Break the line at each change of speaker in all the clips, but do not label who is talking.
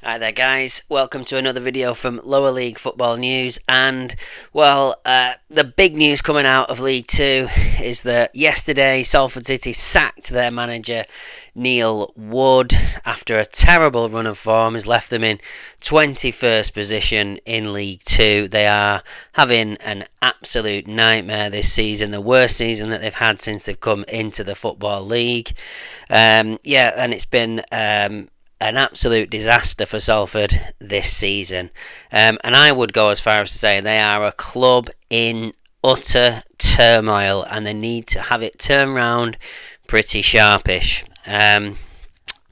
Hi there guys, welcome to another video from Lower League Football News. And well, the big news coming out of League 2 is that yesterday Salford City sacked their manager Neil Wood after a terrible run of form has left them in 21st position in League 2. They are having an absolute nightmare this season, the worst season that they've had since they've come into the Football League. And it's been an absolute disaster for Salford this season. And I would go as far as to say they are a club in utter turmoil and they need to have it turned round pretty sharpish.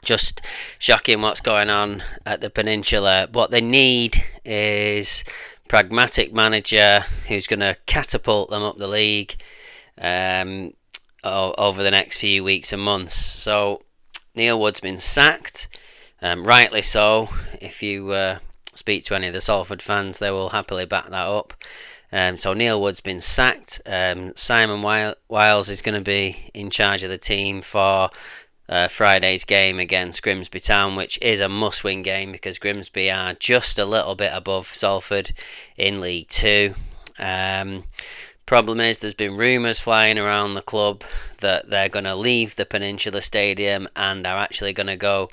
Just shocking what's going on at the peninsula. What they need is pragmatic manager who's going to catapult them up the league over the next few weeks and months. So Neil Wood's been sacked. Rightly so. If you speak to any of the Salford fans, they will happily back that up. So Neil Wood's been sacked. Simon Wiles is going to be in charge of the team for Friday's game against Grimsby Town, which is a must-win game because Grimsby are just a little bit above Salford in League 2. Problem is, there's been rumours flying around the club that they're going to leave the Peninsula Stadium and are actually going to go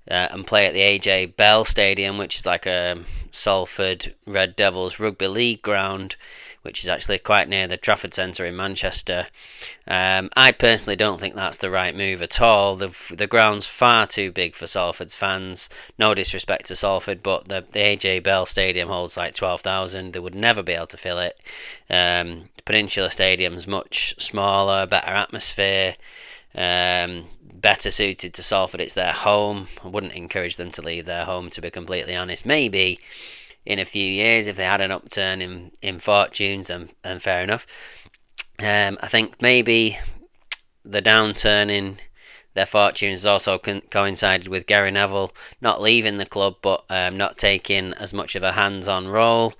and play at the AJ Bell Stadium, which is like a Salford Red Devils rugby league ground, which is actually quite near the Trafford Centre in Manchester. I personally don't think that's the right move at all. The ground's far too big for Salford's fans. No disrespect to Salford, but the AJ Bell Stadium holds like 12,000. They would never be able to fill it. Peninsula Stadium's much smaller, better atmosphere. Better suited to Salford. It's their home. I wouldn't encourage them to leave their home, to be completely honest. Maybe in a few years, if they had an upturn in fortunes, and fair enough. I think maybe the downturn in their fortunes has also coincided with Gary Neville not leaving the club, but not taking as much of a hands-on role.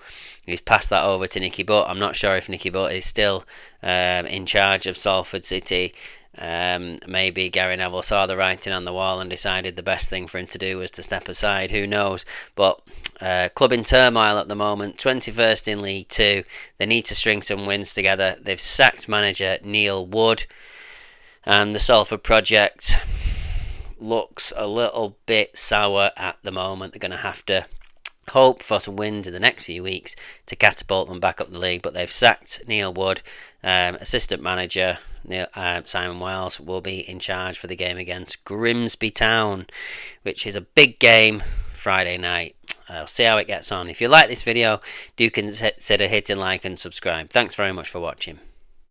He's passed that over to Nicky Butt. I'm not sure if Nicky Butt is still in charge of Salford City. Maybe Gary Neville saw the writing on the wall and decided the best thing for him to do was to step aside. Who knows? But club in turmoil at the moment, 21st in League 2. They need to string some wins together. They've sacked manager Neil Wood, and the Salford project looks a little bit sour at the moment. They're going to have to hope for some wins in the next few weeks to catapult them back up the league. But they've sacked Neil Wood. Assistant manager Simon Wiles will be in charge for the game against Grimsby Town, which is a big game Friday night. I'll see how it gets on. If you like this video, do consider hitting like and subscribe. Thanks very much for watching.